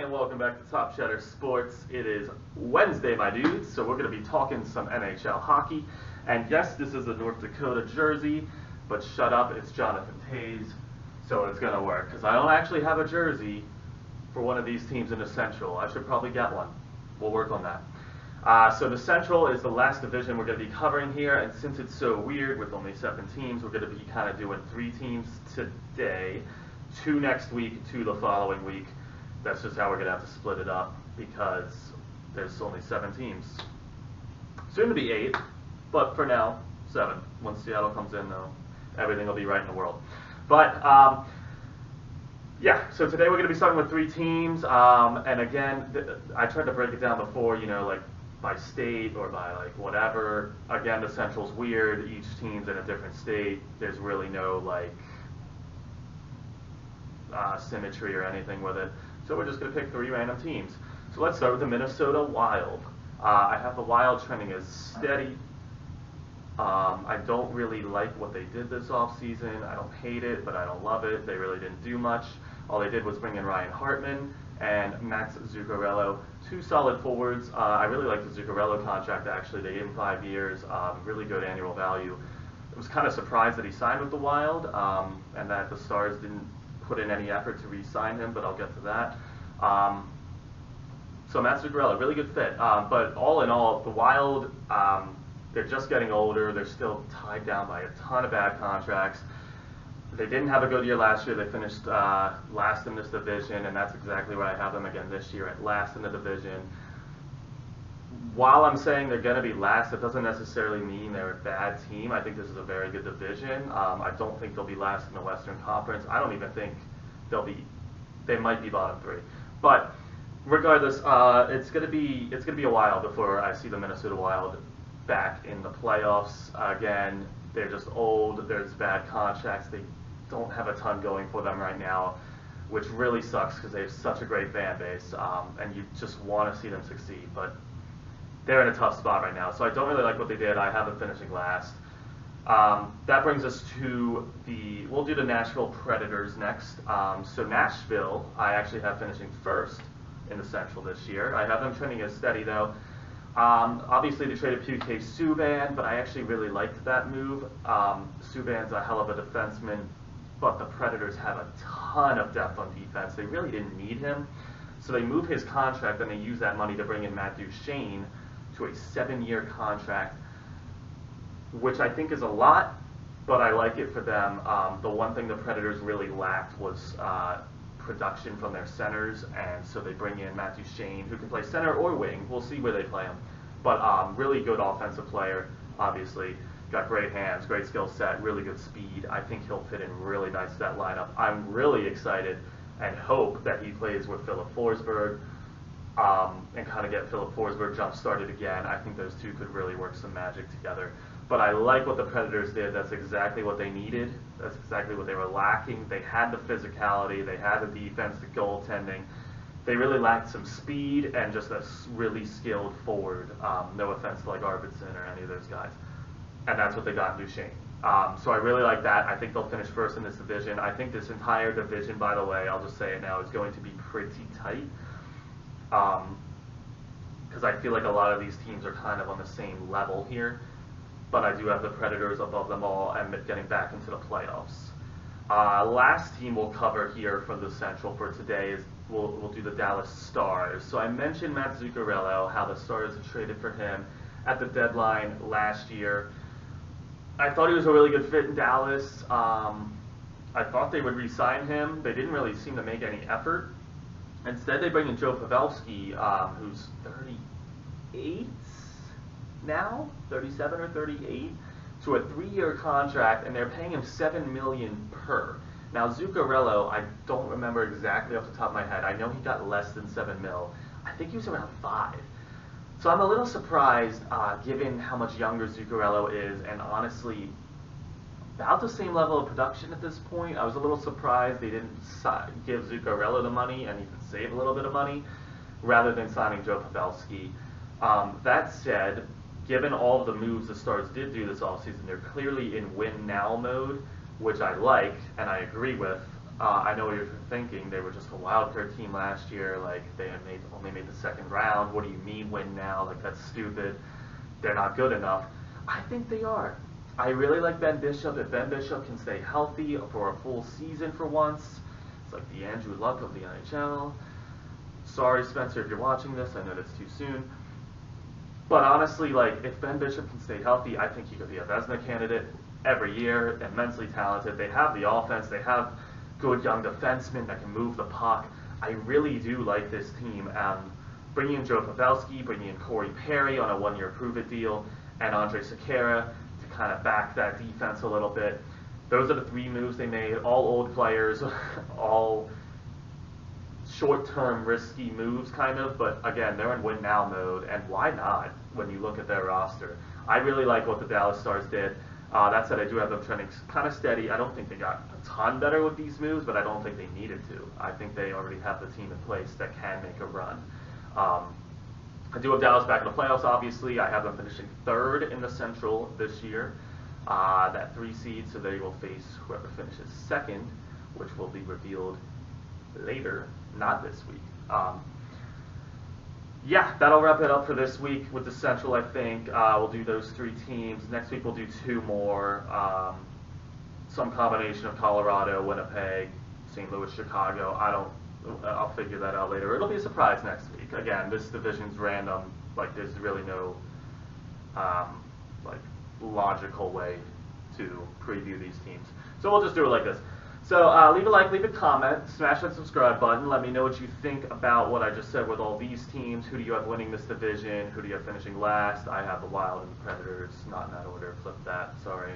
and welcome back to Top Shatter Sports. It is Wednesday, my dudes, so we're going to be talking some NHL hockey. And yes, this is a North Dakota jersey, but shut up, it's Jonathan Toews, so it's going to work. Because I don't actually have a jersey for one of these teams in the Central. I should probably get one. We'll work on that. So the Central is the last division we're going to be covering here, and since it's so weird with only 7 teams, we're going to be kind of doing 3 teams today, 2 next week, 2 the following week. That's just how we're going to have to split it up because there's only 7 teams. Soon to be 8, but for now, 7. Once Seattle comes in, though, everything will be right in the world. But, yeah, so today we're going to be starting with 3 teams. And again, I tried to break it down before, you know, like by state or by like whatever. Again, the Central's weird. Each team's in a different state. There's really no like symmetry or anything with it. So we're just going to pick 3 random teams. So let's start with the Minnesota Wild. I have the Wild trending as steady. I don't really like what they did this offseason. I don't hate it, but I don't love it. They really didn't do much. All they did was bring in Ryan Hartman and Max Zuccarello, 2 solid forwards. I really like the Zuccarello contract, actually. They gave him 5 years, really good annual value. I was kind of surprised that he signed with the Wild and that the Stars didn't put in any effort to re-sign him, but I'll get to that. So Matt Zuccarello, really good fit. But all in all, the Wild, they're just getting older. They're still tied down by a ton of bad contracts. They didn't have a good year last year. They finished last in this division, and that's exactly where I have them again this year, at last in the division. While I'm saying they're going to be last, it doesn't necessarily mean they're a bad team. I think this is a very good division. I don't think they'll be last in the Western Conference. I don't even think they might be bottom 3. But regardless, it's going to be a while before I see the Minnesota Wild back in the playoffs. Again, they're just old. There's bad contracts. They don't have a ton going for them right now, which really sucks because they have such a great fan base, and you just want to see them succeed. But they're in a tough spot right now, so I don't really like what they did. I have them finishing last. That brings us to we'll do the Nashville Predators next. So Nashville, I actually have finishing first in the Central this year. I have them trending as steady, though. Obviously, they traded PK Subban, but I actually really liked that move. Subban's a hell of a defenseman, but the Predators have a ton of depth on defense. They really didn't need him, so they moved his contract and they used that money to bring in Matt Duchene to a 7-year contract, which I think is a lot, but I like it for them. The one thing the Predators really lacked was production from their centers, and so they bring in Matt Duchene, who can play center or wing. We'll see where they play him. But really good offensive player, obviously. Got great hands, great skill set, really good speed. I think he'll fit in really nice to that lineup. I'm really excited and hope that he plays with Philip Forsberg and kind of get Philip Forsberg jump-started again. I think those two could really work some magic together. But I like what the Predators did. That's exactly what they needed. That's exactly what they were lacking. They had the physicality. They had the defense, the goaltending. They really lacked some speed and just a really skilled forward. No offense to like Arvidsson or any of those guys. And that's what they got in Duchene. So I really like that. I think they'll finish first in this division. I think this entire division, by the way, I'll just say it now, is going to be pretty tight. Because I feel like a lot of these teams are kind of on the same level here. But I do have the Predators above them all and getting back into the playoffs. Last team we'll cover here from the Central for today is we'll do the Dallas Stars. So I mentioned Matt Zuccarello, how the Stars had traded for him at the deadline last year. I thought he was a really good fit in Dallas. I thought they would re-sign him. They didn't really seem to make any effort. Instead, they bring in Joe Pavelski, who's 38 now, 37 or 38, to a 3-year contract, and they're paying him $7 million per. Now Zuccarello, I don't remember exactly off the top of my head. I know he got less than $7 million. I think he was around 5. So I'm a little surprised, given how much younger Zuccarello is, and honestly, about the same level of production at this point. I was a little surprised they didn't give Zuccarello the money and even save a little bit of money, rather than signing Joe Pavelski. That said, given all of the moves the Stars did do this offseason, they're clearly in win-now mode, which I like and I agree with. I know what you're thinking. They were just a wild card team last year. Like they had only made the second round. What do you mean win now? Like that's stupid. They're not good enough. I think they are. I really like Ben Bishop. If Ben Bishop can stay healthy for a full season for once, it's like the Andrew Luck of the NHL. Sorry, Spencer, if you're watching this. I know that's too soon. But honestly, like if Ben Bishop can stay healthy, I think he could be a Vezina candidate every year. Immensely talented. They have the offense. They have good young defensemen that can move the puck. I really do like this team. Bringing in Joe Pavelski, bringing in Corey Perry on a one-year prove-it deal, and Andre Sekera to kind of back that defense a little bit. Those are the three moves they made. All old players, all short-term risky moves kind of, but again, they're in win-now mode, and why not when you look at their roster? I really like what the Dallas Stars did. That said, I do have them trending kind of steady. I don't think they got a ton better with these moves, but I don't think they needed to. I think they already have the team in place that can make a run. I do have Dallas back in the playoffs, obviously. I have them finishing third in the Central this year. That 3 seed, so they will face whoever finishes second, which will be revealed later, not this week. Yeah, that'll wrap it up for this week with the Central, I think. We'll do those 3 teams. Next week we'll do 2 more. Some combination of Colorado, Winnipeg, St. Louis, Chicago. I'll figure that out later. It'll be a surprise next week. Again, this division's random. Like, there's really no logical way to preview these teams. So we'll just do it like this. So leave a like, leave a comment, smash that subscribe button. Let me know what you think about what I just said with all these teams. Who do you have winning this division? Who do you have finishing last? I have the Wild and the Predators. Not in that order. Flip that. Sorry.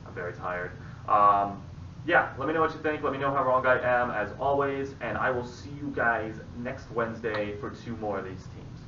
I'm very tired. Yeah, let me know what you think. Let me know how wrong I am, as always. And I will see you guys next Wednesday for 2 more of these teams.